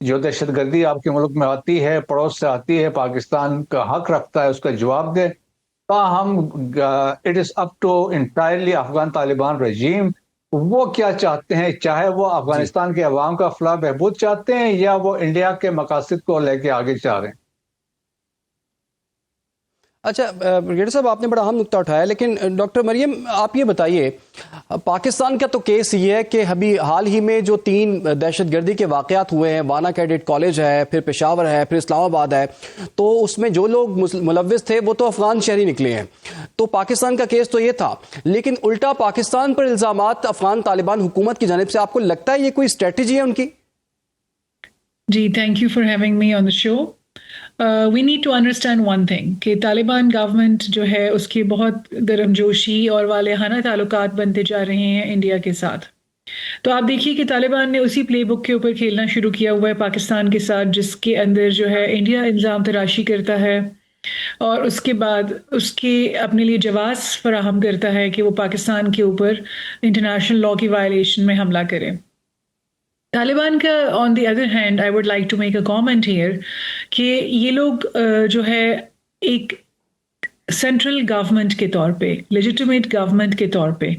جو دہشت گردی آپ کے ملک میں آتی ہے، پڑوس سے آتی ہے، پاکستان کا حق رکھتا ہے اس کا جواب دے. تاہم it is up to entirely Afghan Taliban regime, وہ کیا چاہتے ہیں، چاہے وہ جی افغانستان کے عوام کا فلاح بہبود چاہتے ہیں یا وہ انڈیا کے مقاصد کو لے کے آگے چاہ رہے ہیں. اچھا بریگیڈیئر صاحب، آپ نے بڑا اہم نقطہ اٹھایا، لیکن ڈاکٹر مریم آپ یہ بتائیے، پاکستان کا تو کیس یہ ہے کہ ابھی حال ہی میں جو 3 دہشت گردی کے واقعات ہوئے ہیں، وانا کیڈٹ کالج ہے، پھر پشاور ہے، پھر اسلام آباد ہے، تو اس میں جو لوگ ملوث تھے وہ تو افغان شہری نکلے ہیں. تو پاکستان کا کیس تو یہ تھا، لیکن الٹا پاکستان پر الزامات افغان طالبان حکومت کی جانب سے، آپ کو لگتا ہے یہ کوئی اسٹریٹجی ہے ان کی؟ جی thank you for having me on the show. We need to understand one thing کہ طالبان گورنمنٹ جو ہے اس کی بہت گرم جوشی اور والہانہ تعلقات بنتے جا رہے ہیں انڈیا کے ساتھ. تو آپ دیکھیے کہ طالبان نے اسی پلے بک کے اوپر کھیلنا شروع کیا ہوا ہے پاکستان کے ساتھ، جس کے اندر جو ہے انڈیا الزام تراشی کرتا ہے اور اس کے بعد اس کے اپنے لیے جواز فراہم کرتا ہے کہ وہ پاکستان کے اوپر انٹرنیشنل لاء کی وائلیشن میں حملہ کرے. طالبان کا on the other hand I would like to make a comment here کہ یہ لوگ جو ہے ایک سینٹرل گورنمنٹ کے طور پہ، لیجیٹمیٹ گورنمنٹ کے طور پہ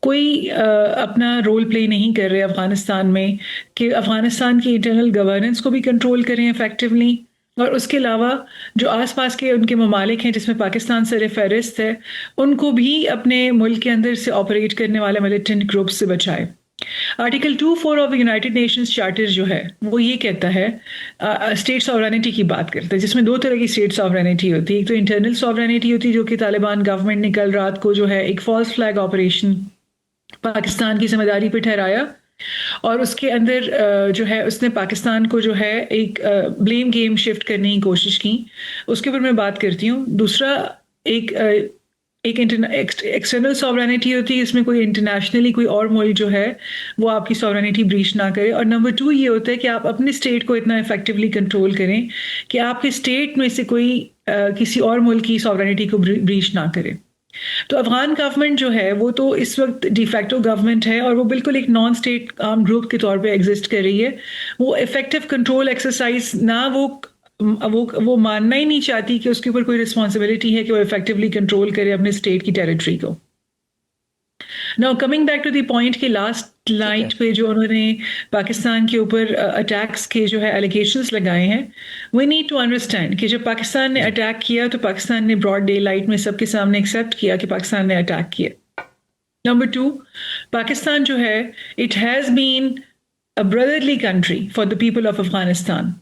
کوئی اپنا رول پلے نہیں کر رہے افغانستان میں کہ افغانستان کی انٹرنل گورننس کو بھی کنٹرول کریں افیکٹولی، اور اس کے علاوہ جو آس پاس کے ان کے ممالک ہیں جس میں پاکستان سر فہرست ہے ان کو بھی اپنے ملک کے اندر سے آپریٹ کرنے والے ملیٹنٹ گروپ سے بچائے. Article 2.4 of United nations charter جو ہے وہ یہ کہتا ہے، اسٹیٹ ساورینٹی کی بات کرتا ہے، جس میں 2 طرح کی اسٹیٹ ساورینٹی ہوتی ہے. ایک تو انٹرنل ساورینٹی ہوتی ہے جو کہ طالبان گورنمنٹ نے کل رات کو جو ہے ایک فالس فلیگ آپریشن پاکستان کی ذمہ داری پہ ٹھہرایا، اور اس کے اندر جو ہے اس نے پاکستان کو جو ہے ایک بلیم گیم شفٹ کرنے کی کوشش کی. اس کے اوپر میں بات کرتی ہوں. دوسرا ایک ایکسٹرنل ساورینٹی ہوتی ہے، اس میں کوئی انٹرنیشنلی کوئی اور ملک جو ہے وہ آپ کی ساورینٹی بریچ نہ کرے. اور نمبر 2 یہ ہوتا ہے کہ آپ اپنے اسٹیٹ کو اتنا افیکٹولی کنٹرول کریں کہ آپ کے اسٹیٹ میں سے کوئی کسی اور ملک کی ساورینٹی کو بریچ نہ کرے. تو افغان گورنمنٹ جو ہے وہ تو اس وقت ڈی فیکٹو گورنمنٹ ہے اور وہ بالکل ایک نان اسٹیٹ آرم گروپ کے طور پہ ایگزسٹ کر رہی ہے. وہ افیکٹو کنٹرول ایکسرسائز نہ وہ ماننا ہی نہیں چاہتی کہ اس کے اوپر کوئی رسپانسبلٹی ہے کہ وہ افیکٹولی کنٹرول کرے اپنے اسٹیٹ کی ٹیریٹری کو. Now coming back to the point کہ لاسٹ نائٹ پہ جو انہوں نے پاکستان کے اوپر اٹیکس کے جو ہے الیگیشنز لگائے ہیں، we need to understand کہ جب پاکستان نے اٹیک کیا تو پاکستان نے براڈ ڈے لائٹ میں سب کے سامنے ایکسیپٹ کیا کہ پاکستان نے اٹیک کیا. نمبر 2، پاکستان جو ہے it has been a brotherly country for the people of Afghanistan.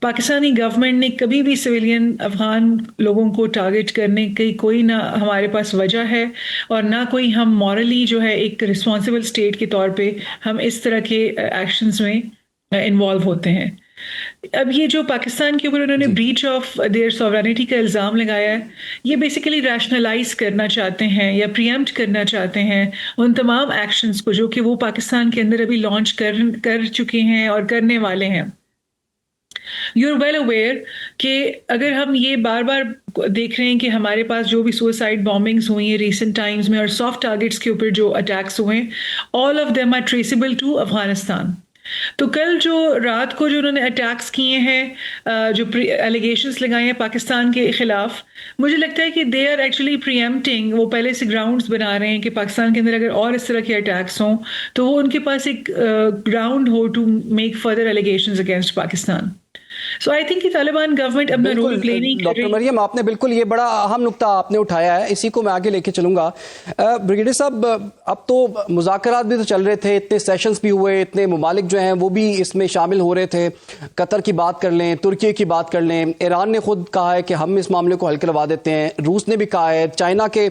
Pakistani government نے کبھی بھی سویلین افغان لوگوں کو ٹارگٹ کرنے کی کوئی نہ ہمارے پاس وجہ ہے اور نہ کوئی ہم مورلی جو ہے ایک رسپانسبل اسٹیٹ کے طور پہ ہم اس طرح کے ایکشنز میں انوالو ہوتے ہیں. اب یہ جو پاکستان کے اوپر انہوں نے بریچ آف دیئر ساورینٹی کا الزام لگایا ہے، یہ بیسیکلی ریشنلائز کرنا چاہتے ہیں یا پریمپٹ کرنا چاہتے ہیں ان تمام ایکشنز کو جو کہ وہ پاکستان کے اندر ابھی لانچ کر چکے ہیں اور کرنے والے ہیں. یو آر ویل اویئر کہ اگر ہم یہ بار بار دیکھ رہے ہیں کہ ہمارے پاس جو بھی سوسائڈ بامبنگز ہوئی ہیں ریسنٹ ٹائمز میں اور سافٹ ٹارگٹس کے اوپر جو اٹیکس ہوئے ہیں، all of them are traceable to Afghanistan. تو کل جو رات کو جو انہوں نے اٹیکس کیے ہیں، جو ایلیگیشنز لگائے ہیں پاکستان کے خلاف، مجھے لگتا ہے کہ دے آر ایکچولی پریمپٹنگ، وہ پہلے سے گراؤنڈز بنا رہے ہیں کہ پاکستان کے اندر اگر اور اس طرح کے اٹیکس ہوں تو وہ ان کے پاس ایک گراؤنڈ ہو to make further allegations against Pakistan. So I think کہ طالبان گورنمنٹ اپنا رول پلے نہیں کر رہی. ڈاکٹر مریم، آپ نے بالکل یہ بڑا اہم نقطہ آپ نے اٹھایا ہے، اسی کو میں آگے لے کے چلوں گا. بریگیڈیئر صاحب، اب تو مذاکرات بھی تو چل رہے تھے، اتنے سیشنز بھی ہوئے، اتنے ممالک جو ہیں وہ بھی اس میں شامل ہو رہے تھے. قطر کی بات کر لیں، ترکی کی بات کر لیں، ایران نے خود کہا ہے کہ ہم اس معاملے کو حل کروا دیتے ہیں، روس نے بھی کہا ہے، چائنا کے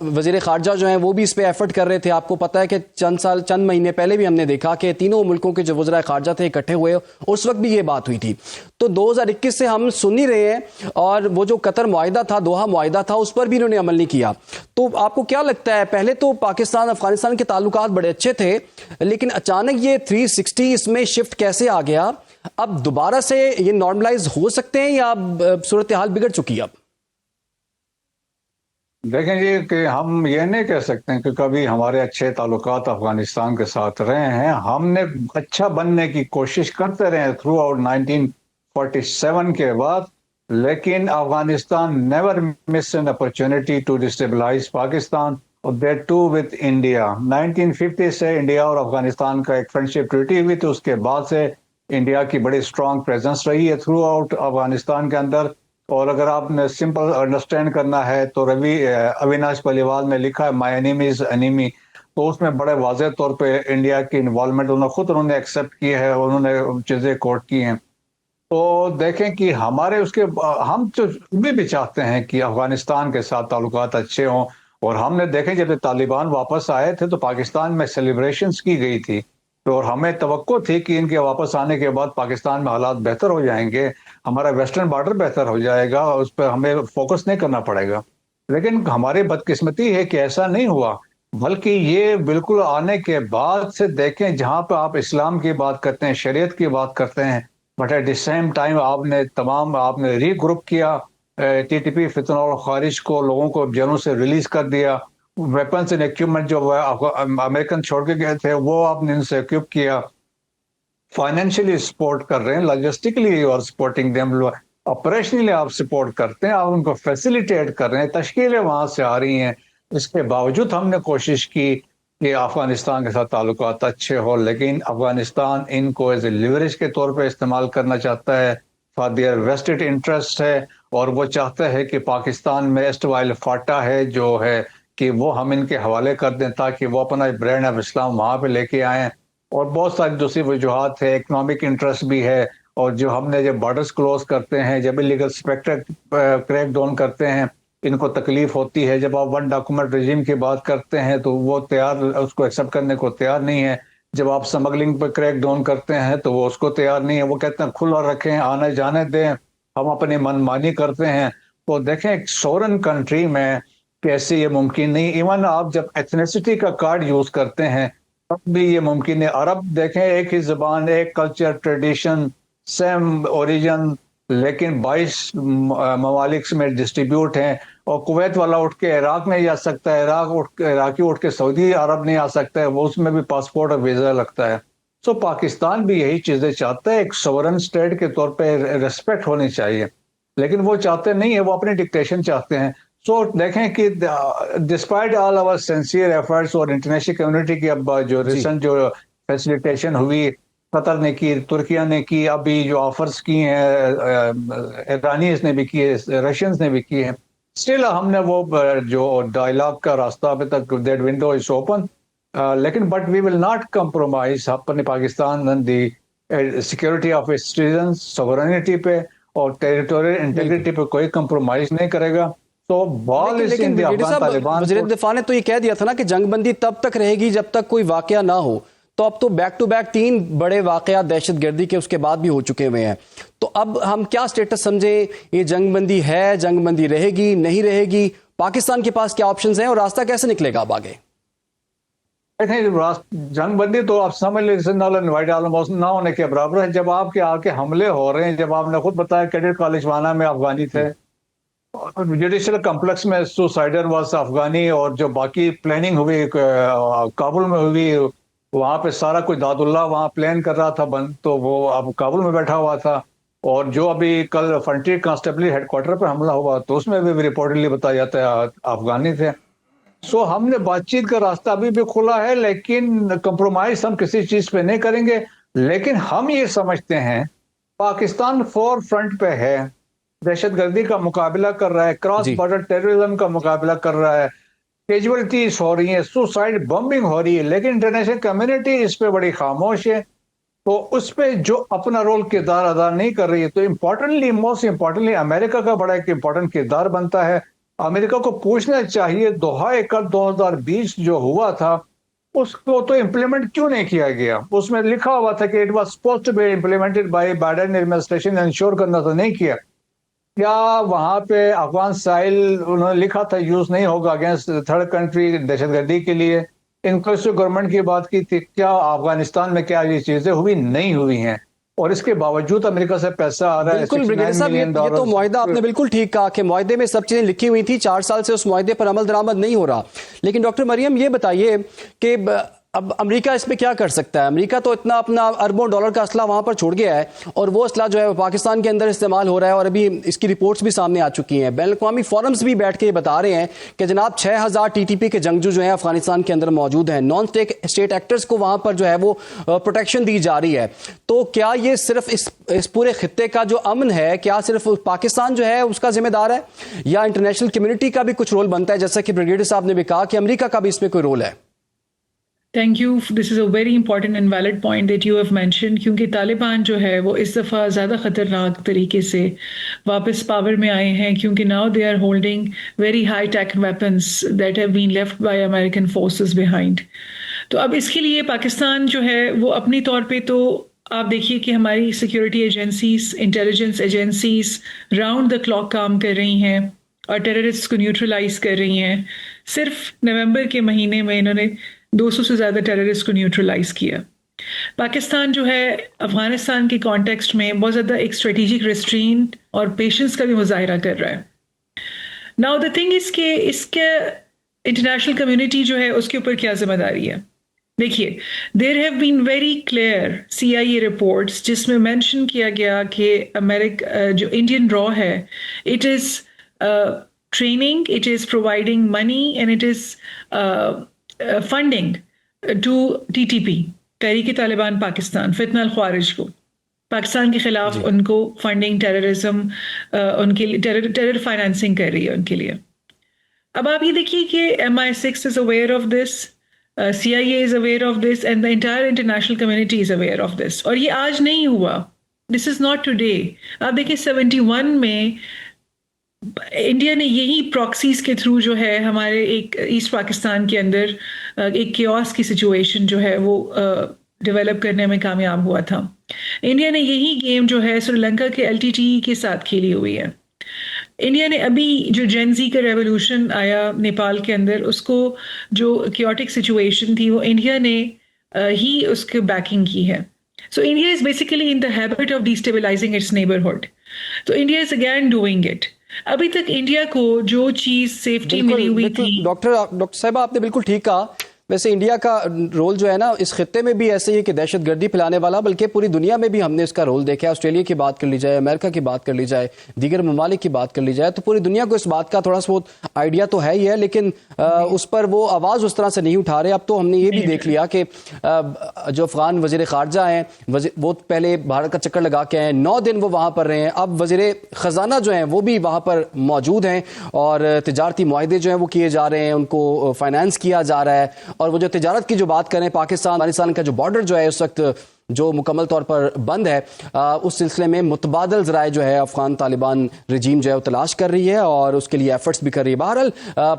وزیر خارجہ جو ہیں وہ بھی اس پہ ایفرٹ کر رہے تھے. آپ کو پتہ ہے کہ چند مہینے پہلے بھی ہم نے دیکھا کہ تینوں ملکوں کے جو وزراء خارجہ تھے اکٹھے ہوئے، اس وقت بھی یہ بات ہوئی تھی. تو 2021 سے ہم سن ہی رہے ہیں، اور وہ جو قطر معاہدہ تھا، دوحہ معاہدہ تھا، اس پر بھی انہوں نے عمل نہیں کیا. تو آپ کو کیا لگتا ہے، پہلے تو پاکستان افغانستان کے تعلقات بڑے اچھے تھے، لیکن اچانک یہ 360 اس میں شفٹ کیسے آ گیا؟ اب دوبارہ سے یہ نارملائز ہو سکتے ہیں یا اب صورتحال بگڑ چکی ہے؟ اب دیکھیں جی کہ ہم یہ نہیں کہہ سکتے ہیں کہ کبھی ہمارے اچھے تعلقات افغانستان کے ساتھ رہے ہیں. ہم نے اچھا بننے کی کوشش کرتے رہے تھرو آؤٹ 1947 کے بعد, لیکن Afghanistan never miss an opportunity to destabilise Pakistan, اور دیٹ ٹو وتھ انڈیا. 1950 سے انڈیا اور افغانستان کا ایک فرینڈشپ ٹریٹی ہوئی تھی, اس کے بعد سے انڈیا کی بڑی اسٹرانگ پریزنس رہی ہے تھرو آؤٹ افغانستان کے اندر. اور اگر آپ نے سمپل انڈرسٹینڈ کرنا ہے تو اویناش پالیوال نے لکھا ہے مائی انیمی از انیمی, تو اس میں بڑے واضح طور پہ انڈیا کی انوالومنٹ انہوں نے ایکسیپٹ کی ہے, انہوں نے چیزیں کوٹ کی ہیں. تو دیکھیں کہ ہمارے ہم تو بھی چاہتے ہیں کہ افغانستان کے ساتھ تعلقات اچھے ہوں. اور ہم نے دیکھیں جب طالبان واپس آئے تھے تو پاکستان میں سیلیبریشنز کی گئی تھی, اور ہمیں توقع تھی کہ ان کے واپس آنے کے بعد پاکستان میں حالات بہتر ہو جائیں گے, ہمارا ویسٹرن بارڈر بہتر ہو جائے گا, اس پہ ہمیں فوکس نہیں کرنا پڑے گا. لیکن ہماری بدقسمتی ہے کہ ایسا نہیں ہوا, بلکہ یہ بالکل آنے کے بعد سے دیکھیں جہاں پہ آپ اسلام کی بات کرتے ہیں, شریعت کی بات کرتے ہیں, but at the same time آپ نے ری گروپ کیا ٹی ٹی پی فتنہ اور خارج کو, لوگوں کو جیلوں سے ریلیز کر دیا, ویپنس اینڈ ایکوپمنٹ جو امریکن چھوڑ کے گئے تھے وہ آپ نے ان سے ایکوپ کیا, فائنینشلی سپورٹ کر رہے ہیں, logistically you are supporting them, operationally آپ سپورٹ کرتے ہیں, آپ ان کو فیسیلیٹیٹ کر رہے ہیں, تشکیلیں وہاں سے آ رہی ہیں. اس کے باوجود ہم نے کوشش کی کہ افغانستان کے ساتھ تعلقات اچھے ہو, لیکن افغانستان ان کو ایز اے لیوریج کے طور پہ استعمال کرنا چاہتا ہے, فار دیئر ویسٹڈ انٹرسٹ ہے, اور وہ چاہتا ہے کہ پاکستان میں ایسٹ وائل فاٹا ہے جو ہے کہ وہ ہم ان کے حوالے کر دیں تاکہ وہ اپنا برینڈ آف اسلام وہاں پہ لے کے آئیں. اور بہت ساری دوسری وجوہات ہے, اکنامک انٹرسٹ بھی ہے, اور جو ہم نے جب بارڈرز کلوز کرتے ہیں, جب انلیگل اسپیکٹر کریک ڈاؤن کرتے ہیں, ان کو تکلیف ہوتی ہے. جب آپ ون ڈاکومنٹ رجیم کی بات کرتے ہیں تو وہ اس کو ایکسیپٹ کرنے کو تیار نہیں ہے. جب آپ سمگلنگ پہ کریک ڈاؤن کرتے ہیں تو وہ اس کو تیار نہیں ہے, وہ کہتے ہیں کھلا رکھیں, آنے جانے دیں, ہم اپنی من مانی کرتے ہیں. تو دیکھیں ایک سورن کنٹری میں کیسے یہ ممکن نہیں, ایون آپ جب ایتھنیسٹی کا کارڈ یوز کرتے ہیں تب بھی یہ ممکن ہے. عرب دیکھیں ایک ہی زبان, ایک کلچر, ٹریڈیشن, سیم اوریجن, لیکن 22 ممالک میں ڈسٹریبیوٹ ہیں. اور کویت والا اٹھ کے عراق نہیں جا سکتا ہے, عراقی اٹھ کے سعودی عرب نہیں آ سکتا ہے, وہ اس میں بھی پاسپورٹ اور ویزا لگتا ہے. سو پاکستان بھی یہی چیزیں چاہتا ہے, ایک سورن اسٹیٹ کے طور پہ ریسپیکٹ ہونی چاہیے, لیکن وہ چاہتے نہیں ہے, وہ اپنی ڈکٹیشن چاہتے ہیں. سو دیکھیں کہ ڈسپائٹ آل آور سینسیئر ایفرٹس, اور انٹرنیشنل کمیونٹی کی اب جو ریسنٹ جو فیسیلیٹیشن ہوئی, قطر نے کی, ترکیہ نے کی, ابھی جو آفرز کی ہیں ایرانیز نے بھی کی, رشینز نے بھی کی ہیں, اسٹل ہم نے وہ جو ڈائلاگ کا راستہ ابھی تک دیٹ ونڈو از اوپن, لیکن but we will not compromise اپنے Pakistan the security of its citizens, sovereignty پہ اور ٹیریٹوریل انٹیگریٹی پہ کوئی کمپرومائز نہیں کرے گا. تو بال از ان دی افغان طالبان. وزیر دفاع نے تو یہ کہہ دیا تھا نا کہ جنگ بندی تب تک رہے گی جب تک کوئی واقعہ نہ ہو, تو اب تو بیک ٹو بیک 3 بڑے واقعات دہشت گردی کے اس کے بعد بھی ہو چکے ہوئے ہیں. تو اب ہم کیا سٹیٹس سمجھیں, یہ جنگ بندی ہے, جنگ بندی رہے گی, نہیں رہے گی, پاکستان کے پاس کیا آپشنز ہیں اور راستہ کیسے نکلے گا اب آگے؟ جنگ بندی تو آپ سمجھ لیں نہ ہونے کے برابر ہے. جب آپ کے آ کے حملے ہو رہے ہیں, جب آپ نے خود بتایا کیڈٹ کالج وانا میں افغانی تھے, جوڈیشل کمپلیکس میں سوسائڈر واز افغانی, اور جو باقی پلاننگ ہوئی کابل میں ہوئی, وہاں پہ سارا کوئی داد اللہ وہاں پلان کر رہا تھا, تو وہ اب کابل میں بیٹھا ہوا تھا. اور جو ابھی کل فرنٹیر کانسٹیبلی ہیڈ کوارٹر پہ حملہ ہوا تو اس میں بھی رپورٹلی بتایا جاتا ہے افغانی تھے. سو ہم نے بات چیت کا راستہ ابھی بھی کھلا ہے, لیکن کمپرومائز ہم کسی چیز پہ نہیں کریں گے. لیکن ہم یہ سمجھتے ہیں پاکستان فور فرنٹ پہ ہے, دہشت گردی کا مقابلہ کر رہا ہے, کراس بارڈر ٹیررزم کا مقابلہ کر رہا ہے, کیجولیٹیز ہو رہی ہیں, سوسائڈ بمبنگ ہو رہی ہے, لیکن انٹرنیشنل کمیونٹی اس پہ بڑی خاموش ہے. تو اس پہ جو اپنا رول کردار ادا نہیں کر رہی ہے, تو موسٹ امپورٹنٹلی امریکہ کا بڑا ایک امپورٹنٹ کردار بنتا ہے. امریکہ کو پوچھنا چاہیے دوحہ ایکٹ 2020 جو ہوا تھا اس کو تو امپلیمنٹ کیوں نہیں کیا گیا. اس میں لکھا ہوا تھا کہ it was supposed to be implemented by Biden administration, ensure کرنا تو نہیں کیا. کیا وہاں پہ افغان سائل انہوں نے لکھا تھا یوز نہیں ہوگا اگینسٹ تھرڈ کنٹری دہشت گردی کے لیے, انکلوسیو گورنمنٹ کی بات کی تھی, کیا افغانستان میں کیا یہ چیزیں ہوئی؟ نہیں ہوئی ہیں. اور اس کے باوجود امریکہ سے پیسہ آ رہا ہے. بالکل بریگیڈیئر صاحب، یہ تو معاہدہ آپ نے بالکل ٹھیک کہا کہ معاہدے میں سب چیزیں لکھی ہوئی تھی، 4 سال سے اس معاہدے پر عمل درآمد نہیں ہو رہا. لیکن ڈاکٹر مریم یہ بتائیے کہ اب امریکہ اس پہ کیا کر سکتا ہے؟ امریکہ تو اتنا اپنا اربوں ڈالر کا اسلحہ وہاں پر چھوڑ گیا ہے، اور وہ اسلحہ جو ہے پاکستان کے اندر استعمال ہو رہا ہے، اور ابھی اس کی رپورٹس بھی سامنے آ چکی ہیں. بین الاقوامی فورمز بھی بیٹھ کے یہ بتا رہے ہیں کہ جناب 6000 TTP کے جنگجو جو ہیں افغانستان کے اندر موجود ہیں. نان اسٹیٹ ایکٹرز کو وہاں پر جو ہے وہ پروٹیکشن دی جا رہی ہے. تو کیا یہ صرف اس پورے خطے کا جو امن ہے، کیا صرف پاکستان جو ہے اس کا ذمہ دار ہے، یا انٹرنیشنل کمیونٹی کا بھی کچھ رول بنتا ہے، جیسا کہ بریگیڈیئر صاحب نے بھی کہا کہ امریکہ کا بھی اس میں کوئی رول ہے؟ Thank you. This is a very important and valid point that you have mentioned, کیونکہ طالبان جو ہے وہ اس دفعہ زیادہ خطرناک طریقے سے واپس پاور میں آئے ہیں، کیونکہ now they are holding very high tech weapons that have been left by American forces behind. تو اب اس کے لیے پاکستان جو ہے وہ اپنی طور پہ تو آپ دیکھیے کہ ہماری security agencies, intelligence agencies round the clock کام کر رہی ہیں اور ٹیررسٹ کو نیوٹرلائز کر رہی ہیں. صرف نومبر کے مہینے میں انہوں نے 200 سے زیادہ ٹیررسٹ کو نیوٹرلائز کیا. پاکستان جو ہے افغانستان کے کانٹیکسٹ میں بہت زیادہ ایک اسٹریٹجک ریسٹرینٹ اور پیشنس کا بھی مظاہرہ کر رہا ہے. ناؤ دا تھنگ از کہ اس کے انٹرنیشنل کمیونٹی جو ہے اس کے اوپر کیا ذمہ داری ہے. دیکھیے، there have been very clear CIA reports جس میں مینشن کیا گیا کہ امریکہ جو انڈین را ہے، it is training, it is providing money and it is funding to TTP، Tehreek Taliban Pakistan, فتنہ الخوارج کو، پاکستان کے خلاف ان کو فنڈنگ، ٹیررزم، ان کے لیے ٹیرر فائنانسنگ کر رہی ہے ان کے لیے. اب آپ یہ دیکھیے کہ MI6 is aware of this, CIA is aware of this, and the entire international community is aware of this. اور یہ آج نہیں ہوا، this is not today. آپ دیکھیں 71 میں انڈیا نے یہی پراکسیز کے تھرو جو ہے ہمارے ایک ایسٹ پاکستان کے اندر ایک کیوس کی سچویشن جو ہے وہ ڈیولپ کرنے میں کامیاب ہوا تھا. انڈیا نے یہی گیم جو ہے سری لنکا کے LTTE کے ساتھ کھیلی ہوئی ہے. انڈیا نے ابھی جو جینزی کا ریولوشن آیا نیپال کے اندر، اس کو جو کیوٹک سچویشن تھی وہ انڈیا نے ہی اس کی بیکنگ کی ہے. So India is basically in the habit of destabilising its neighbourhood. تو India is again doing it. ابھی تک انڈیا کو جو چیز سیفٹی ملی ہوئی تھی. ڈاکٹر صاحبہ آپ نے بالکل ٹھیک کہا. ویسے انڈیا کا رول جو ہے نا اس خطے میں بھی ایسے ہی کہ دہشت گردی پھیلانے والا، بلکہ پوری دنیا میں بھی ہم نے اس کا رول دیکھا ہے. آسٹریلیا کی بات کر لی جائے، امریکہ کی بات کر لی جائے، دیگر ممالک کی بات کر لی جائے، تو پوری دنیا کو اس بات کا تھوڑا سا بہت آئیڈیا تو ہے ہی ہے، لیکن اس پر وہ آواز اس طرح سے نہیں اٹھا رہے. اب تو ہم نے یہ بھی دیکھ لیا کہ جو افغان وزیر خارجہ ہیں وہ پہلے بھارت کا چکر لگا کے آئے، 9 دن وہ وہاں پر رہے ہیں. اب وزیر خزانہ جو ہیں وہ بھی وہاں پر موجود ہیں، اور تجارتی معاہدے جو ہیں وہ کیے جا رہے ہیں، ان کو فائنانس کیا جا رہا ہے. اور وہ جو تجارت کی جو بات کریں، پاکستان کا جو بارڈر جو ہے اس وقت جو مکمل طور پر بند ہے، اس سلسلے میں متبادل ذرائع جو ہے افغان طالبان رجیم جو ہے وہ تلاش کر رہی ہے اور اس کے لیے ایفرٹس بھی کر رہی ہے. بہرحال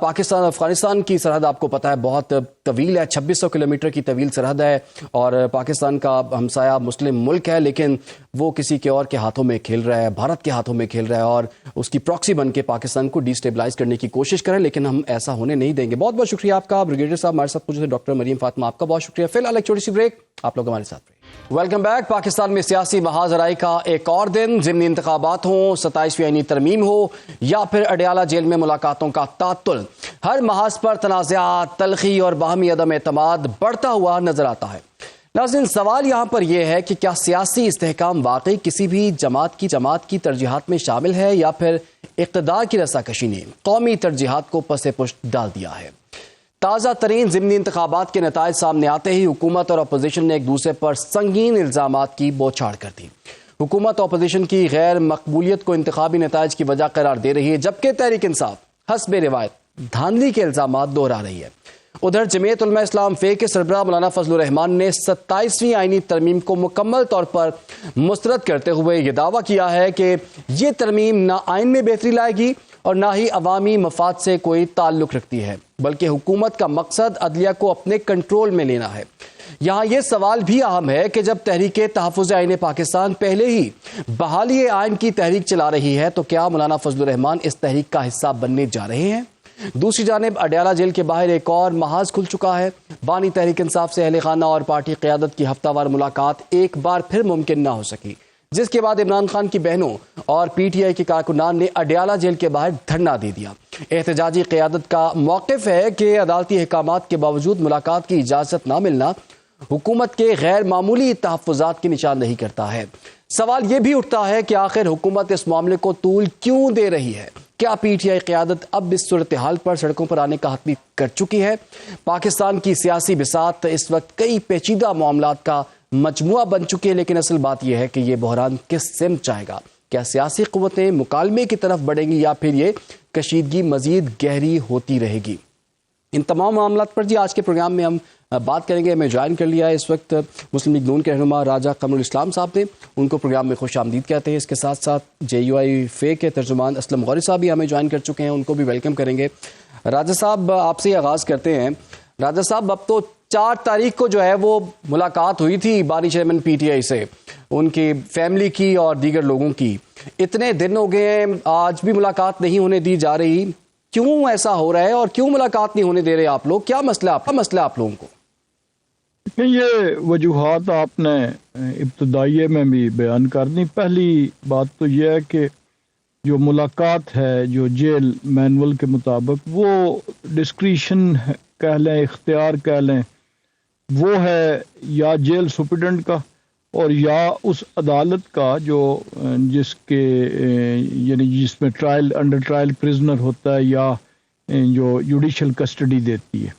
پاکستان افغانستان کی سرحد آپ کو پتہ ہے بہت طویل ہے، 2600 کلومیٹر کی طویل سرحد ہے، اور پاکستان کا ہمسایہ مسلم ملک ہے، لیکن وہ کسی کے اور کے ہاتھوں میں کھیل رہا ہے، بھارت کے ہاتھوں میں کھیل رہا ہے، اور اس کی پراکسی بن کے پاکستان کو ڈی اسٹیبلائز کرنے کی کوشش کریں، لیکن ہم ایسا ہونے نہیں دیں گے. بہت بہت شکریہ آپ کا بریگیڈیئر صاحب ہمارے ساتھ موجود ہیں. ڈاکٹر مریم فاطمہ آپ کا بہت شکریہ. فی الحال ایک چھوٹی سی بریک، آپ لوگ ہمارے ساتھ رہے. Welcome back. پاکستان میں سیاسی محاذرائی کا ایک اور دن، ضمنی انتخابات ہوں، 27ویں آئینی ترمیم ہو، یا پھر اڈیالہ جیل میں ملاقاتوں کا تعطل، ہر محاذ پر تنازعات، تلخی اور باہمی عدم اعتماد بڑھتا ہوا نظر آتا ہے. ناظرین، سوال یہاں پر یہ ہے کہ کیا سیاسی استحکام واقعی کسی بھی جماعت کی ترجیحات میں شامل ہے، یا پھر اقتدار کی رساکشی نے قومی ترجیحات کو پس پشت ڈال دیا ہے؟ تازہ ترین ضمنی انتخابات کے نتائج سامنے آتے ہی حکومت اور اپوزیشن نے ایک دوسرے پر سنگین الزامات کی بوچھاڑ کر دی. حکومت اپوزیشن کی غیر مقبولیت کو انتخابی نتائج کی وجہ قرار دے رہی ہے، جبکہ تحریک انصاف حسب روایت دھاندلی کے الزامات دہرا رہی ہے. ادھر جمعیت علماء اسلام فے کے سربراہ مولانا فضل الرحمان نے 27ویں آئینی ترمیم کو مکمل طور پر مسترد کرتے ہوئے یہ دعویٰ کیا ہے کہ یہ ترمیم نہ آئین میں بہتری لائے گی اور نہ ہی عوامی مفاد سے کوئی تعلق رکھتی ہے، بلکہ حکومت کا مقصد عدلیہ کو اپنے کنٹرول میں لینا ہے. یہاں یہ سوال بھی اہم ہے کہ جب تحریک تحفظ آئین پاکستان پہلے ہی بحالی آئین کی تحریک چلا رہی ہے، تو کیا مولانا فضل الرحمان اس تحریک کا حصہ بننے جا رہے ہیں؟ دوسری جانب اڈیالہ جیل کے باہر ایک اور محاذ کھل چکا ہے. بانی تحریک انصاف سے اہل خانہ اور پارٹی قیادت کی ہفتہ وار ملاقات ایک بار پھر ممکن نہ ہو سکی، جس کے بعد عمران خان کی بہنوں اور پی ٹی آئی کے کارکنان نے اڈیالہ جیل کے باہر دھرنا دے دیا. احتجاجی قیادت کا موقف ہے کہ عدالتی احکامات کے باوجود ملاقات کی اجازت نہ ملنا حکومت کے غیر معمولی تحفظات کی نشاندہی کرتا ہے. سوال یہ بھی اٹھتا ہے کہ آخر حکومت اس معاملے کو طول کیوں دے رہی ہے؟ کیا پی ٹی آئی قیادت اب اس صورتحال پر سڑکوں پر آنے کا حتمی کر چکی ہے؟ پاکستان کی سیاسی بساط اس وقت کئی پیچیدہ معاملات کا مجموعہ بن چکی ہے، لیکن اصل بات یہ ہے کہ یہ بحران کس سمت جائے گا؟ کیا سیاسی قوتیں مکالمے کی طرف بڑھیں گی یا پھر یہ کشیدگی مزید گہری ہوتی رہے گی؟ ان تمام معاملات پر آج کے پروگرام میں ہم بات کریں گے. ہمیں جوائن کر لیا ہے اس وقت مسلم لیگ نون کے رہنما راجہ قمر الاسلام صاحب نے، ان کو پروگرام میں خوش آمدید کہتے ہیں. اس کے ساتھ ساتھ جے یو آئی فے کے ترجمان اسلم غوری صاحب بھی ہمیں جوائن کر چکے ہیں، ان کو بھی ویلکم کریں گے. راجہ صاحب آپ سے آغاز کرتے ہیں. راجہ صاحب اب تو 4 تاریخ کو جو ہے وہ ملاقات ہوئی تھی بانی چیئرمین پی ٹی آئی سے، ان کی فیملی کی اور دیگر لوگوں کی. اتنے دن ہو گئے ہیں، آج بھی ملاقات نہیں ہونے دی جا رہی. کیوں ایسا ہو رہا ہے اور کیوں ملاقات نہیں ہونے دے رہے آپ لوگ؟ کیا مسئلہ آپ لوگوں کو؟ یہ وجوہات آپ نے ابتدائیے میں بھی بیان کر دی. پہلی بات تو یہ ہے کہ جو ملاقات ہے جو جیل مینول کے مطابق وہ ڈسکریشن کہہ لیں، اختیار کہہ لیں، وہ ہے یا جیل سپرڈنٹ کا اور یا اس عدالت کا جو جس کے یعنی جس میں انڈر ٹرائل پرزنر ہوتا ہے یا جو جوڈیشل کسٹڈی دیتی ہے.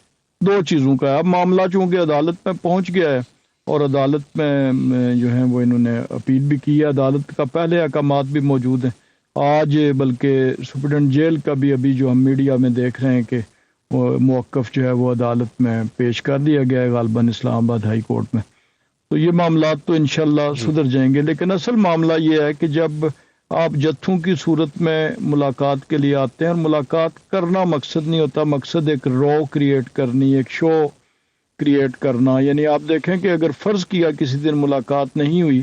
2 چیزوں کا ہے. اب معاملہ چونکہ عدالت میں پہنچ گیا ہے اور عدالت میں جو ہے وہ انہوں نے اپیل بھی کی ہے. عدالت کا پہلے احکامات بھی موجود ہیں. آج بلکہ سپرڈنٹ جیل کا بھی ابھی جو ہم میڈیا میں دیکھ رہے ہیں کہ وہ موقف جو ہے وہ عدالت میں پیش کر دیا گیا ہے غالباً اسلام آباد ہائی کورٹ میں. تو یہ معاملات تو انشاءاللہ سدھر جائیں گے. لیکن اصل معاملہ یہ ہے کہ جب آپ جتھوں کی صورت میں ملاقات کے لیے آتے ہیں اور ملاقات کرنا مقصد نہیں ہوتا، مقصد ایک رو کریٹ کرنی، ایک شو کریٹ کرنا. یعنی آپ دیکھیں کہ اگر فرض کیا کسی دن ملاقات نہیں ہوئی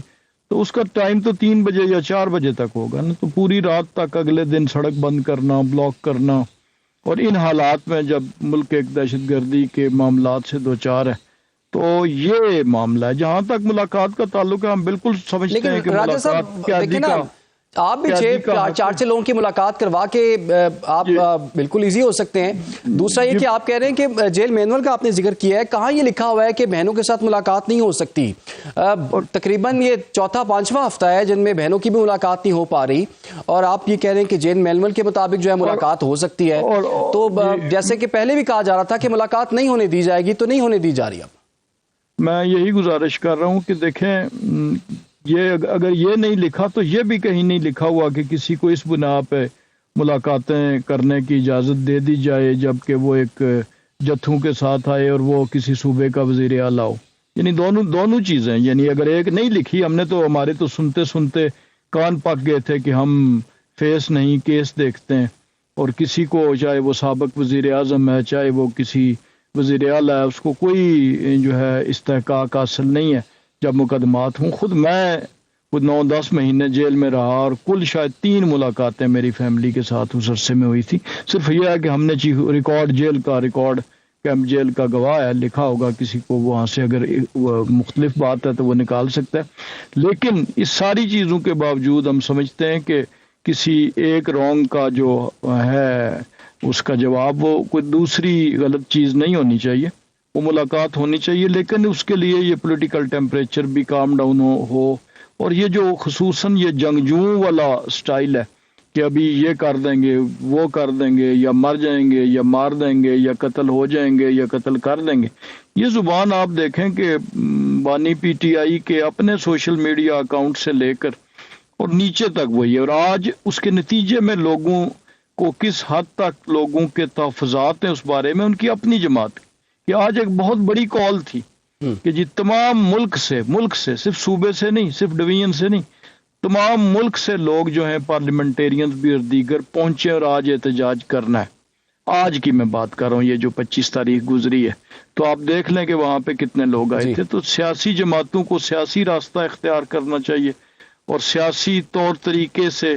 تو اس کا ٹائم تو 3 بجے یا 4 بجے تک ہوگا نا. تو پوری رات تک اگلے دن سڑک بند کرنا، بلاک کرنا، اور ان حالات میں جب ملک ایک دہشت گردی کے معاملات سے دوچار ہے تو یہ معاملہ ہے. جہاں تک ملاقات کا تعلق ہے ہم بالکل سمجھتے ہیں کہ ملاقات کیا آپ بھی 4 لوگوں کی ملاقات کروا کے آپ بالکل ایزی ہو سکتے ہیں. دوسرا یہ کہ آپ کہہ رہے ہیں کہ جیل مینول کا آپ نے ذکر کیا ہے، کہاں یہ لکھا ہوا ہے کہ بہنوں کے ساتھ ملاقات نہیں ہو سکتی؟ تقریباً یہ 4تھا-5واں ہفتہ ہے جن میں بہنوں کی بھی ملاقات نہیں ہو پا رہی، اور آپ یہ کہہ رہے ہیں کہ جیل مینول کے مطابق جو ہے ملاقات ہو سکتی ہے. تو جیسے کہ پہلے بھی کہا جا رہا تھا کہ ملاقات نہیں ہونے دی جائے گی، تو نہیں ہونے دی جا رہی. اب میں یہی گزارش کر رہا ہوں کہ دیکھیں یہ اگر یہ نہیں لکھا تو یہ بھی کہیں نہیں لکھا ہوا کہ کسی کو اس بنا پہ ملاقاتیں کرنے کی اجازت دے دی جائے جبکہ وہ ایک جتھوں کے ساتھ آئے اور وہ کسی صوبے کا وزیر اعلیٰ ہو. یعنی دونوں چیزیں، یعنی اگر ایک نہیں لکھی ہم نے تو ہمارے تو سنتے کان پک گئے تھے کہ ہم فیس نہیں کیس دیکھتے ہیں، اور کسی کو چاہے وہ سابق وزیر اعظم ہے چاہے وہ کسی وزیر اعلیٰ ہے اس کو کوئی جو ہے استحقاق حاصل نہیں ہے جب مقدمات ہوں. خود میں 9-10 مہینے جیل میں رہا اور کل شاید 3 ملاقاتیں میری فیملی کے ساتھ اس عرصے میں ہوئی تھی. صرف یہ ہے کہ ہم نے ریکارڈ کیمپ جیل کا گواہ ہے، لکھا ہوگا کسی کو وہاں سے اگر مختلف بات ہے تو وہ نکال سکتا ہے. لیکن اس ساری چیزوں کے باوجود ہم سمجھتے ہیں کہ کسی ایک رونگ کا جو ہے اس کا جواب وہ کوئی دوسری غلط چیز نہیں ہونی چاہیے، وہ ملاقات ہونی چاہیے. لیکن اس کے لیے یہ پولیٹیکل ٹیمپریچر بھی کام ڈاؤن ہو اور یہ جو خصوصاً یہ جنگجوؤں والا سٹائل ہے کہ ابھی یہ کر دیں گے وہ کر دیں گے یا مر جائیں گے یا مار دیں گے یا قتل ہو جائیں گے یا قتل کر دیں گے، یہ زبان آپ دیکھیں کہ بانی پی ٹی آئی کے اپنے سوشل میڈیا اکاؤنٹ سے لے کر اور نیچے تک وہی ہے. اور آج اس کے نتیجے میں لوگوں کو کس حد تک لوگوں کے تحفظات ہیں اس بارے میں ان کی اپنی جماعت کہ آج ایک بہت بڑی کال تھی کہ جی تمام ملک سے صرف صوبے سے نہیں، صرف ڈویژن سے نہیں، تمام ملک سے لوگ جو ہیں پارلیمنٹیرینز بھی اور دیگر پہنچے اور آج احتجاج کرنا ہے. آج کی میں بات کر رہا ہوں، یہ جو 25 تاریخ گزری ہے تو آپ دیکھ لیں کہ وہاں پہ کتنے لوگ آئے تھے. تو سیاسی جماعتوں کو سیاسی راستہ اختیار کرنا چاہیے اور سیاسی طور طریقے سے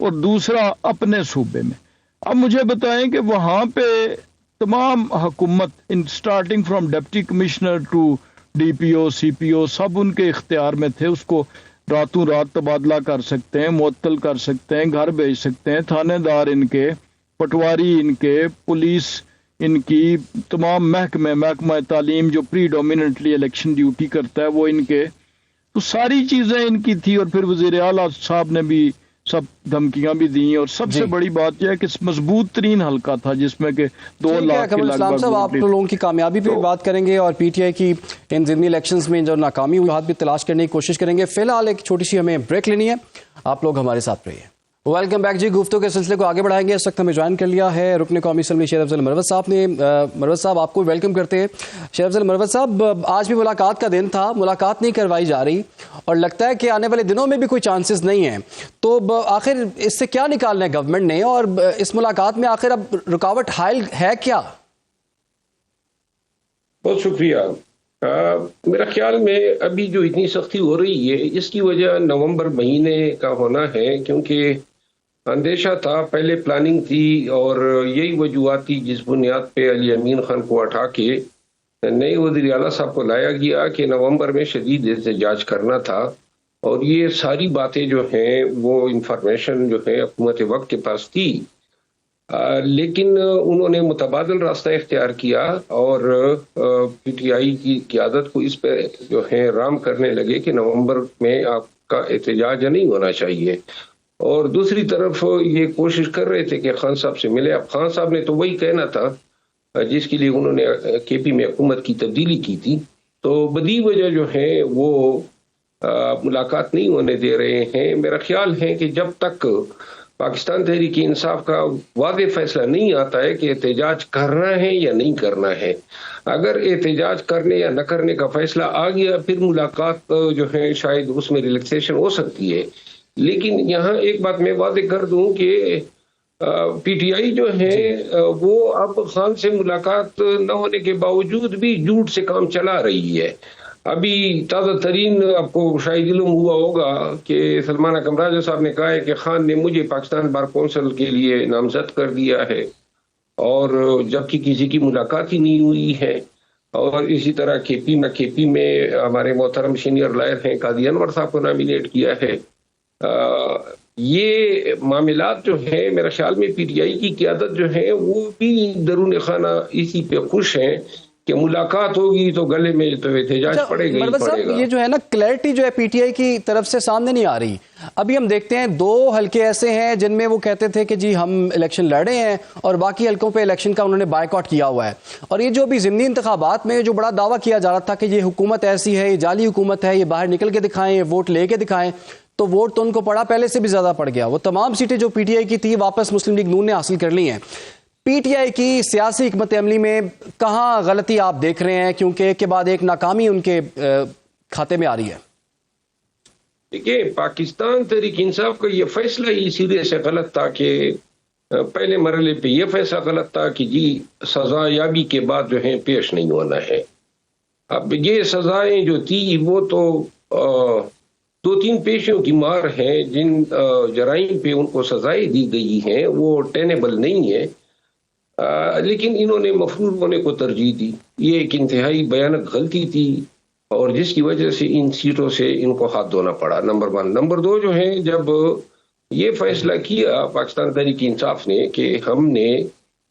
اور دوسرا اپنے صوبے میں. اب مجھے بتائیں کہ وہاں پہ تمام حکومت starting from deputy commissioner to D P O C P O سب ان کے اختیار میں تھے. اس کو راتوں رات تبادلہ کر سکتے ہیں, معطل کر سکتے ہیں, گھر بھیج سکتے ہیں. تھانے دار ان کے, پٹواری ان کے, پولیس ان کی, تمام محکمہ تعلیم جو پری ڈومیننٹلی الیکشن ڈیوٹی کرتا ہے وہ ان کے. تو ساری چیزیں ان کی تھی. اور پھر وزیر اعلیٰ صاحب نے بھی سب دھمکیاں بھی دیں. اور سب سے بڑی بات یہ ہے کہ مضبوط ترین حلقہ تھا جس میں کہ 2 لاکھ کے لگ بھگ. آپ لوگوں کی کامیابی پہ بات کریں گے اور پی ٹی آئی کی ان ضمنی الیکشنز میں جو ناکامی ہوئی ہاتھ بھی تلاش کرنے کی کوشش کریں گے. فی الحال ایک چھوٹی سی ہمیں بریک لینی ہے, آپ لوگ ہمارے ساتھ رہیے. ویلکم بیک جی. گفتگو کے سلسلے کو آگے بڑھائیں گے. اس وقت ہمیں جوائن کر لیا ہے رکن قومی اسمبلی شیر افضل مروت صاحب نے. مروت صاحب آپ کو ویلکم کرتے ہیں. شیر افضل مروت صاحب, آج بھی ملاقات کا دن تھا, ملاقات نہیں کروائی جا رہی اور لگتا ہے کہ آنے والے دنوں میں بھی کوئی چانسز نہیں ہیں. تو آخر اس سے کیا نکالنا ہے گورنمنٹ نے, اور اس ملاقات میں آخر اب رکاوٹ حائل ہے کیا؟ بہت شکریہ. میرا خیال میں ابھی جو اتنی سختی ہو رہی ہے اس کی وجہ نومبر مہینے کا ہونا ہے, کیونکہ اندیشہ تھا, پہلے پلاننگ تھی اور یہی وجوہات تھی جس بنیاد پہ علی امین خان کو اٹھا کے نئے وزیر اعلیٰ صاحب کو لایا گیا کہ نومبر میں شدید احتجاج کرنا تھا. اور یہ ساری باتیں جو ہیں وہ انفارمیشن جو ہے حکومت وقت کے پاس تھی, لیکن انہوں نے متبادل راستہ اختیار کیا اور پی ٹی آئی کی قیادت کو اس پہ جو ہے رام کرنے لگے کہ نومبر میں آپ کا احتجاج نہیں ہونا چاہیے. اور دوسری طرف یہ کوشش کر رہے تھے کہ خان صاحب سے ملے. اب خان صاحب نے تو وہی کہنا تھا جس کے لیے انہوں نے کے پی میں حکومت کی تبدیلی کی تھی. تو بدی وجہ جو ہے وہ ملاقات نہیں ہونے دے رہے ہیں. میرا خیال ہے کہ جب تک پاکستان تحریک انصاف کا واضح فیصلہ نہیں آتا ہے کہ احتجاج کرنا ہے یا نہیں کرنا ہے, اگر احتجاج کرنے یا نہ کرنے کا فیصلہ آ گیا پھر ملاقات جو ہے شاید اس میں ریلیکسیشن ہو سکتی ہے. لیکن یہاں ایک بات میں واضح کر دوں کہ پی ٹی آئی جو ہے وہ اب خان سے ملاقات نہ ہونے کے باوجود بھی جھوٹ سے کام چلا رہی ہے. ابھی تازہ ترین آپ کو شاید علم ہوا ہوگا کہ سلمانہ کمراجہ صاحب نے کہا ہے کہ خان نے مجھے پاکستان بار کونسل کے لیے نامزد کر دیا ہے, اور جبکہ کسی کی ملاقات ہی نہیں ہوئی ہے. اور اسی طرح کے پی میں ہمارے محترم سینئر لائر ہیں قاضی انور صاحب کو نامینیٹ کیا ہے. یہ معاملات جو ہے میرا خیال میں پی ٹی آئی کی قیادت جو ہے وہ بھی درون خانہ اسی پہ خوش ہیں کہ ملاقات ہوگی تو گلے میں تو احتجاج پڑے گا. یہ جو ہے نا کلیئرٹی جو ہے پی ٹی آئی کی طرف سے سامنے نہیں آ رہی. ابھی ہم دیکھتے ہیں 2 حلقے ایسے ہیں جن میں وہ کہتے تھے کہ جی ہم الیکشن لڑے ہیں, اور باقی حلقوں پہ الیکشن کا انہوں نے بائیکاٹ کیا ہوا ہے. اور یہ جو بھی ضمنی انتخابات میں جو بڑا دعویٰ کیا جا رہا تھا کہ یہ حکومت ایسی ہے, یہ جعلی حکومت ہے, یہ باہر نکل کے دکھائیں, یہ ووٹ لے کے دکھائیں, تو ووٹ تو ان کو پڑا پہلے سے بھی زیادہ پڑ گیا. وہ تمام سیٹیں جو پی ٹی آئی کی تھی واپس مسلم لیگ نون نے حاصل کر لی ہیں. پی ٹی آئی کی سیاسی حکمت عملی میں کہاں غلطی آپ دیکھ رہے ہیں, کیونکہ ایک کے بعد ایک ناکامی ان کے کھاتے میں آ رہی ہے؟ دیکھیے, پاکستان تحریک انصاف کا یہ فیصلہ ہی سرے سے غلط تھا کہ پہلے مرحلے پہ یہ فیصلہ غلط تھا کہ جی سزا یابی کے بعد جو ہے پیش نہیں ہونا ہے. اب یہ سزائیں جو تھی وہ تو 2-3 پیشیوں کی مار ہے. جن جرائم پہ ان کو سزائیں دی گئی ہیں وہ ٹینیبل نہیں ہے, لیکن انہوں نے مفرور ہونے کو ترجیح دی. یہ ایک انتہائی بھیانک غلطی تھی اور جس کی وجہ سے ان سیٹوں سے ان کو ہاتھ دھونا پڑا. نمبر 1. نمبر 2 جو ہے, جب یہ فیصلہ کیا پاکستان تحریک انصاف نے کہ ہم نے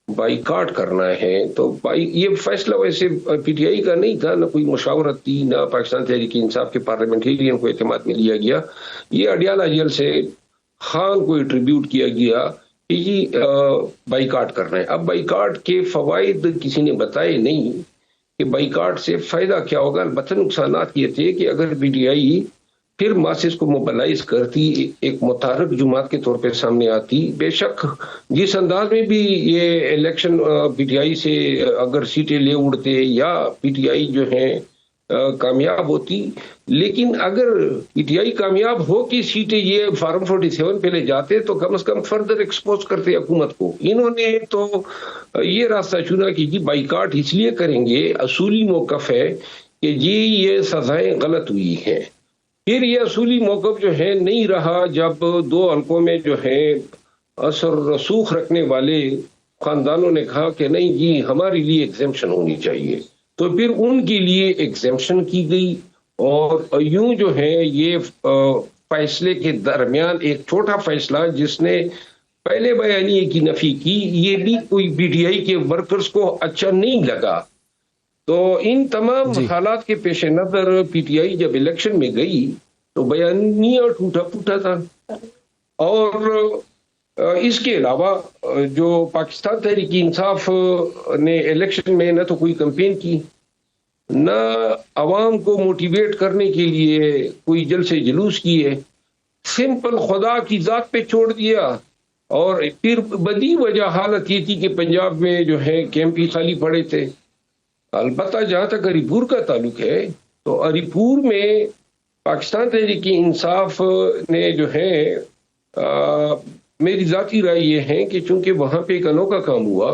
بائیکاٹ کرنا ہے, تو یہ فیصلہ ویسے پی ٹی آئی کا نہیں تھا, نہ کوئی مشاورت تھی, نہ پاکستان تحریک انصاف کے پارلیمنٹرین کو اعتماد میں لیا گیا. یہ اڈیالہ جیل سے خان کو ٹریبیوٹ کیا گیا کہ جی بائیکاٹ کرنا ہے. اب بائیکاٹ کے فوائد کسی نے بتائے نہیں کہ بائیکاٹ سے فائدہ کیا ہوگا. البتہ نقصانات یہ تھے کہ اگر پی ٹی آئی پھر ماسز کو موبلائز کرتی, ایک متحرک جماعت کے طور پہ سامنے آتی, بے شک جس انداز میں بھی یہ الیکشن پی ٹی آئی سے اگر سیٹیں لے اڑتے یا پی ٹی آئی جو ہے کامیاب ہوتی, لیکن اگر پی ٹی آئی کامیاب ہو کی سیٹیں یہ فارم 47 پہ لے جاتے تو کم از کم فردر ایکسپوز کرتے حکومت کو. انہوں نے تو یہ راستہ چنا کہ جی بائیکاٹ اس لیے کریں گے, اصولی موقف ہے کہ جی یہ سزائیں غلط ہوئی ہیں. پھر یہ اصولی موقف جو ہے نہیں رہا جب 2 حلقوں میں جو ہے اثر رسوخ رکھنے والے خاندانوں نے کہا کہ نہیں جی ہمارے لیے ایگزیمپشن ہونی چاہیے، تو پھر ان کے لیے ایگزیمپشن کی گئی، اور یوں جو ہے یہ فیصلے کے درمیان ایک چھوٹا فیصلہ جس نے پہلے بیانیے کی نفی کی، یہ بھی کوئی پی ٹی آئی کے ورکرز کو اچھا نہیں لگا۔ تو ان تمام حالات کے پیش نظر پی ٹی آئی جب الیکشن میں گئی تو بیانیہ ٹوٹا پھوٹا تھا، اور اس کے علاوہ جو پاکستان تحریک انصاف نے الیکشن میں نہ تو کوئی کمپین کی، نہ عوام کو موٹیویٹ کرنے کے لیے کوئی جلسے جلوس کیے، سمپل خدا کی ذات پہ چھوڑ دیا۔ اور پھر بدی وجہ حالت یہ تھی کہ پنجاب میں جو ہے کیمپ ہی خالی پڑے تھے۔ البتہ جہاں تک علی پور کا تعلق ہے تو علی پور میں پاکستان تحریک انصاف نے جو ہے میری ذاتی رائے یہ ہے کہ چونکہ وہاں پہ ایک انوکھا کام ہوا،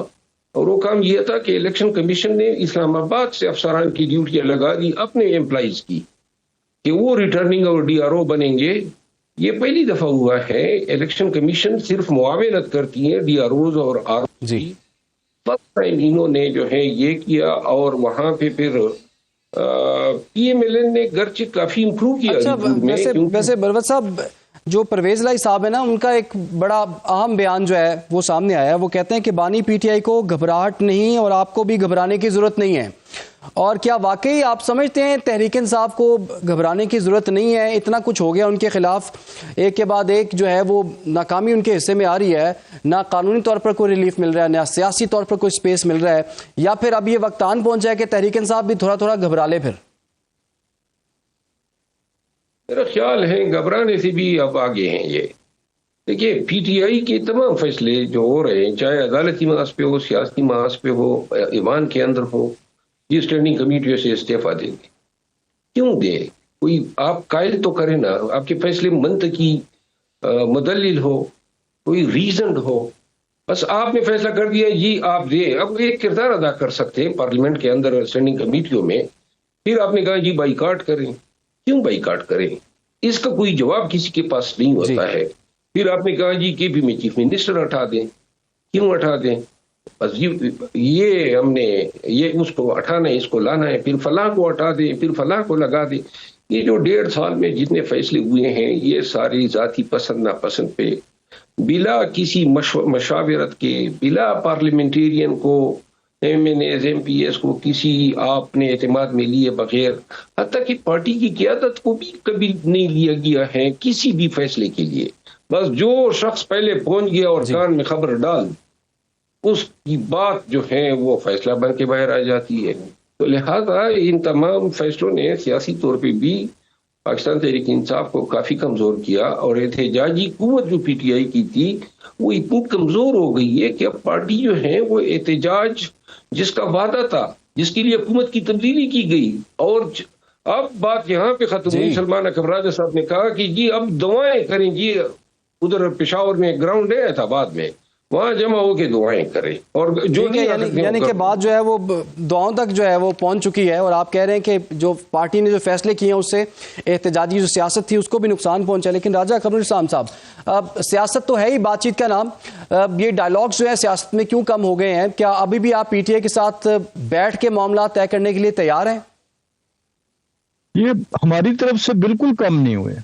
اور وہ کام یہ تھا کہ الیکشن کمیشن نے اسلام آباد سے افسران کی ڈیوٹیاں لگا دی اپنے امپلائیز کی کہ وہ ریٹرننگ اور ڈی آر او بنیں گے۔ یہ پہلی دفعہ ہوا ہے الیکشن کمیشن صرف معاونت کرتی ہے ڈی آر اوز اور آر جی، فرسٹ ٹائم انہوں نے جو ہے یہ کیا، اور وہاں پہ پھر پی ایم ایل این نے گرچہ کافی امپروو کیا۔ اچھا، ویسے بروت صاحب، جو پرویز الہی صاحب ہے نا، ان کا ایک بڑا اہم بیان جو ہے وہ سامنے آیا ہے۔ وہ کہتے ہیں کہ بانی پی ٹی آئی کو گھبراہٹ نہیں اور آپ کو بھی گھبرانے کی ضرورت نہیں ہے۔ اور کیا واقعی آپ سمجھتے ہیں تحریک انصاف کو گھبرانے کی ضرورت نہیں ہے؟ اتنا کچھ ہو گیا ان کے خلاف، ایک کے بعد ایک جو ہے وہ ناکامی ان کے حصے میں آ رہی ہے، نہ قانونی طور پر کوئی ریلیف مل رہا ہے، نہ سیاسی طور پر کوئی سپیس مل رہا ہے، یا پھر اب یہ وقت آن پہنچا ہے کہ تحریک انصاف بھی تھوڑا تھوڑا گھبرا لے؟ پھر میرا خیال ہے گھبرانے سے بھی اب آگے ہیں یہ۔ دیکھیے پی ٹی آئی کے تمام فیصلے جو ہو رہے ہیں، چاہے عدالتی محاذ پہ ہو، سیاسی محاذ پہ ہو، ایوان کے اندر ہو، یہ اسٹینڈنگ کمیٹیوں سے استعفیٰ دیں گے۔ کیوں دے؟ کوئی آپ قائل تو کریں نا، آپ کے فیصلے منطقی مدلل ہو، کوئی ریزنڈ ہو۔ بس آپ نے فیصلہ کر دیا جی آپ دیں، اب ایک کردار ادا کر سکتے ہیں پارلیمنٹ کے اندر اسٹینڈنگ کمیٹیوں میں۔ پھر آپ نے کہا جی بائیکاٹ کریں، کیوں بائیکاٹ کریں؟ اس کا کوئی جواب کسی کے پاس نہیں ہوتا ہے۔ پھر آپ نے کہا جی کے پی میں چیف منسٹر ہٹا دیں، کیوں ہٹا دیں؟ بس یہ ہم نے یہ اس کو ہٹانا ہے، اس کو لانا ہے، پھر فلاں کو ہٹا دیں، پھر فلاں کو لگا دیں۔ یہ جو 1.5 سال میں جتنے فیصلے ہوئے ہیں یہ ساری ذاتی پسند ناپسند پہ، بلا کسی مشاورت کے، بلا پارلیمنٹیرین کو، M N As M P s کو کسی آپ نے اعتماد میں لیے بغیر، حتیٰ کہ پارٹی کی قیادت کو بھی کبھی نہیں لیا گیا ہے کسی بھی فیصلے کے لیے۔ بس جو شخص پہلے پہنچ گیا اور کان میں خبر ڈال، اس کی بات جو ہے وہ فیصلہ بن کے باہر آ جاتی ہے۔ تو لہذا ان تمام فیصلوں نے سیاسی طور پہ بھی پاکستان تحریک انصاف کو کافی کمزور کیا، اور احتجاجی قوت جو پی ٹی آئی کی تھی وہ اتنی کمزور ہو گئی ہے کہ اب پارٹی جو ہے وہ احتجاج جس کا وعدہ تھا، جس کے لیے حکومت کی تبدیلی کی گئی، اور اب بات یہاں پہ ختم ہوئی۔ سلمان اکرم راجہ صاحب نے کہا کہ جی اب دعائیں کریں، جی ادھر پشاور میں گراؤنڈ ہے تھا بعد میں، وہاں جمع ہو کے دعائیں کریں، اور جو یعنی کہ بات جو ہے وہ دعاؤں تک جو ہے وہ پہنچ چکی ہے، اور آپ کہہ رہے ہیں کہ جو پارٹی نے جو فیصلے کیے ہیں اس سے احتجاجی جو سیاست تھی اس کو بھی نقصان پہنچا۔ لیکن راجہ قمر اسلام صاحب، اب سیاست تو ہے ہی بات چیت کا نام، یہ ڈائلاگز جو ہے سیاست میں کیوں کم ہو گئے ہیں؟ کیا ابھی بھی آپ پی ٹی آئی کے ساتھ بیٹھ کے معاملات طے کرنے کے لیے تیار ہیں؟ یہ ہماری طرف سے بالکل کم نہیں ہوئے،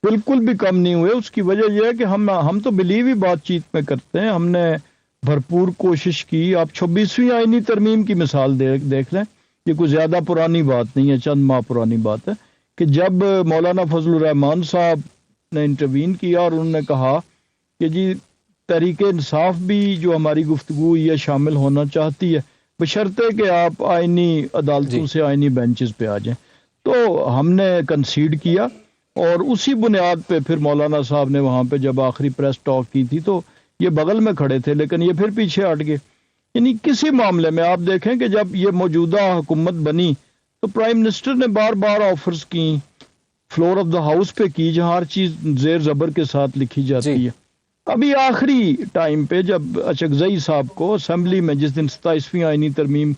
بالکل بھی کم نہیں ہوئے۔ اس کی وجہ یہ ہے کہ ہم تو بلیو ہی بات چیت میں کرتے ہیں، ہم نے بھرپور کوشش کی۔ آپ 26ویں آئینی ترمیم کی مثال دیکھ لیں، یہ کوئی زیادہ پرانی بات نہیں ہے، چند ماہ پرانی بات ہے کہ جب مولانا فضل الرحمان صاحب نے انٹروین کیا اور انہوں نے کہا کہ جی تحریک انصاف بھی جو ہماری گفتگو یہ شامل ہونا چاہتی ہے بشرطے کہ آپ آئینی عدالتوں سے آئینی بینچز پہ آ جائیں، تو ہم نے کنسیڈ کیا، اور اسی بنیاد پہ پھر مولانا صاحب نے وہاں پہ جب آخری پریس ٹاک کی تھی تو یہ بغل میں کھڑے تھے، لیکن یہ پھر پیچھے ہٹ گئے۔ یعنی کسی معاملے میں آپ دیکھیں کہ جب یہ موجودہ حکومت بنی تو پرائم منسٹر نے بار بار آفرز کی، فلور آف دا ہاؤس پہ کی، جہاں ہر چیز زیر زبر کے ساتھ لکھی جاتی ہے۔ ابھی آخری ٹائم پہ جب اچکزئی صاحب کو اسمبلی میں جس دن 27ویں آئینی ترمیم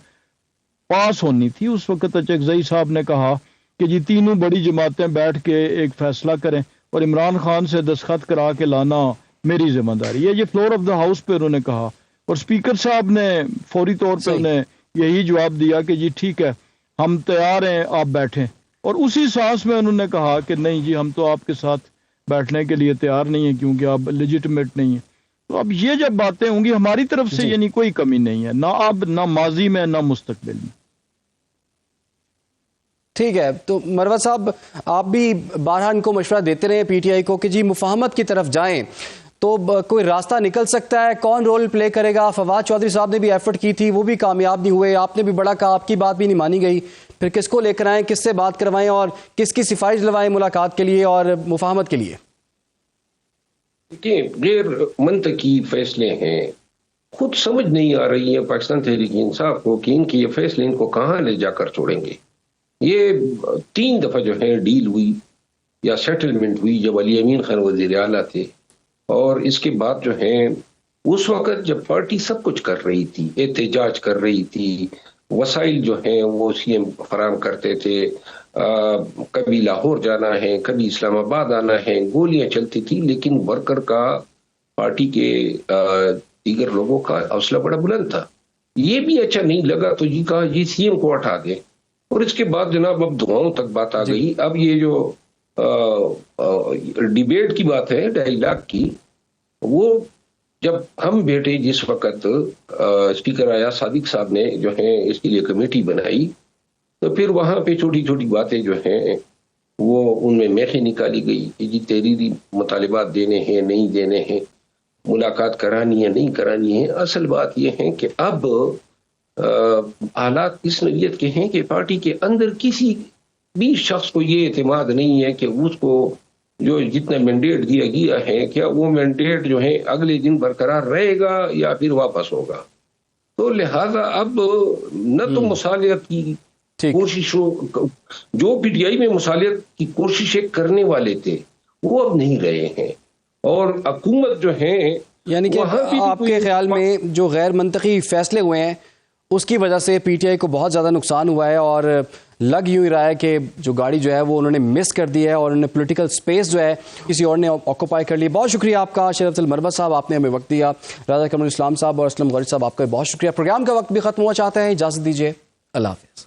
پاس ہونی تھی، اس وقت اچکزئی صاحب نے کہا کہ جی تینوں بڑی جماعتیں بیٹھ کے ایک فیصلہ کریں اور عمران خان سے دستخط کرا کے لانا میری ذمہ داری ہے. یہ فلور آف دا ہاؤس پہ انہوں نے کہا اور اسپیکر صاحب نے فوری طور پہ انہیں یہی جواب دیا کہ جی ٹھیک ہے ہم تیار ہیں آپ بیٹھیں. اور اسی سانس میں انہوں نے کہا کہ نہیں جی ہم تو آپ کے ساتھ بیٹھنے کے لیے تیار نہیں ہیں کیونکہ آپ لیجٹمیٹ نہیں ہیں. تو اب یہ جب باتیں ہوں گی ہماری طرف سے یعنی کوئی کمی نہیں ہے نہ اب نہ ماضی میں نہ مستقبل میں. ٹھیک ہے تو مروت صاحب آپ بھی بارہا ان کو مشورہ دیتے رہے پی ٹی آئی کو کہ جی مفاہمت کی طرف جائیں تو کوئی راستہ نکل سکتا ہے. کون رول پلے کرے گا؟ فواد چودھری صاحب نے بھی ایفرٹ کی تھی وہ بھی کامیاب نہیں ہوئے. آپ نے بھی بڑا کہا آپ کی بات بھی نہیں مانی گئی. پھر کس کو لے کر آئیں؟ کس سے بات کروائیں اور کس کی سفارش لوائیں ملاقات کے لیے اور مفاہمت کے لیے؟ غیر منطقی فیصلے ہیں. خود سمجھ نہیں آ رہی ہے پاکستان تحریک انصاف کو کہ ان کے یہ فیصلے ان کو کہاں لے جا کر چھوڑیں گے. یہ 3 دفعہ جو ہے ڈیل ہوئی یا سیٹلمنٹ ہوئی جب علی امین خان وزیر اعلیٰ تھے اور اس کے بعد جو ہے اس وقت جب پارٹی سب کچھ کر رہی تھی احتجاج کر رہی تھی وسائل جو ہیں وہ سی ایم فراہم کرتے تھے کبھی لاہور جانا ہے کبھی اسلام آباد آنا ہے گولیاں چلتی تھی لیکن ورکر کا پارٹی کے دیگر لوگوں کا حوصلہ بڑا بلند تھا. یہ بھی اچھا نہیں لگا تو جی کہا جی سی ایم کو ہٹا دیں اور اس کے بعد جناب اب دعاؤں تک بات آ گئی. اب یہ جو ڈیبیٹ کی بات ہے ڈائیلاگ کی وہ جب ہم بیٹھے جس وقت اسپیکر آیا صادق صاحب نے جو ہے اس کے لیے کمیٹی بنائی تو پھر وہاں پہ چھوٹی چھوٹی باتیں جو ہیں وہ ان میں میخیں نکالی گئی کہ جی تحریری مطالبات دینے ہیں نہیں دینے ہیں ملاقات کرانی ہے نہیں کرانی ہے. اصل بات یہ ہے کہ اب حالات اس نوعیت کے ہیں کہ پارٹی کے اندر کسی بھی شخص کو یہ اعتماد نہیں ہے کہ اس کو جو جتنا مینڈیٹ دیا گیا ہے کیا وہ مینڈیٹ جو ہے اگلے دن برقرار رہے گا یا پھر واپس ہوگا. تو لہذا اب نہ تو مصالحت کی کوششوں جو پی ٹی آئی میں مصالحت کی کوششیں کرنے والے تھے وہ اب نہیں رہے ہیں اور حکومت جو ہے یعنی کہ آپ کے خیال میں جو غیر منطقی فیصلے ہوئے ہیں اس کی وجہ سے پی ٹی آئی کو بہت زیادہ نقصان ہوا ہے اور لگ یوں ہی رہا ہے کہ جو گاڑی جو ہے وہ انہوں نے مس کر دی ہے اور انہوں نے پولیٹیکل سپیس جو ہے کسی اور نے آکوپائی کر لی. بہت شکریہ آپ کا شریف افضل مروت صاحب آپ نے ہمیں وقت دیا. راجہ کمر اسلام صاحب اور اسلم غوری صاحب آپ کا بہت شکریہ. پروگرام کا وقت بھی ختم ہوا چاہتا ہے اجازت دیجیے. اللہ حافظ.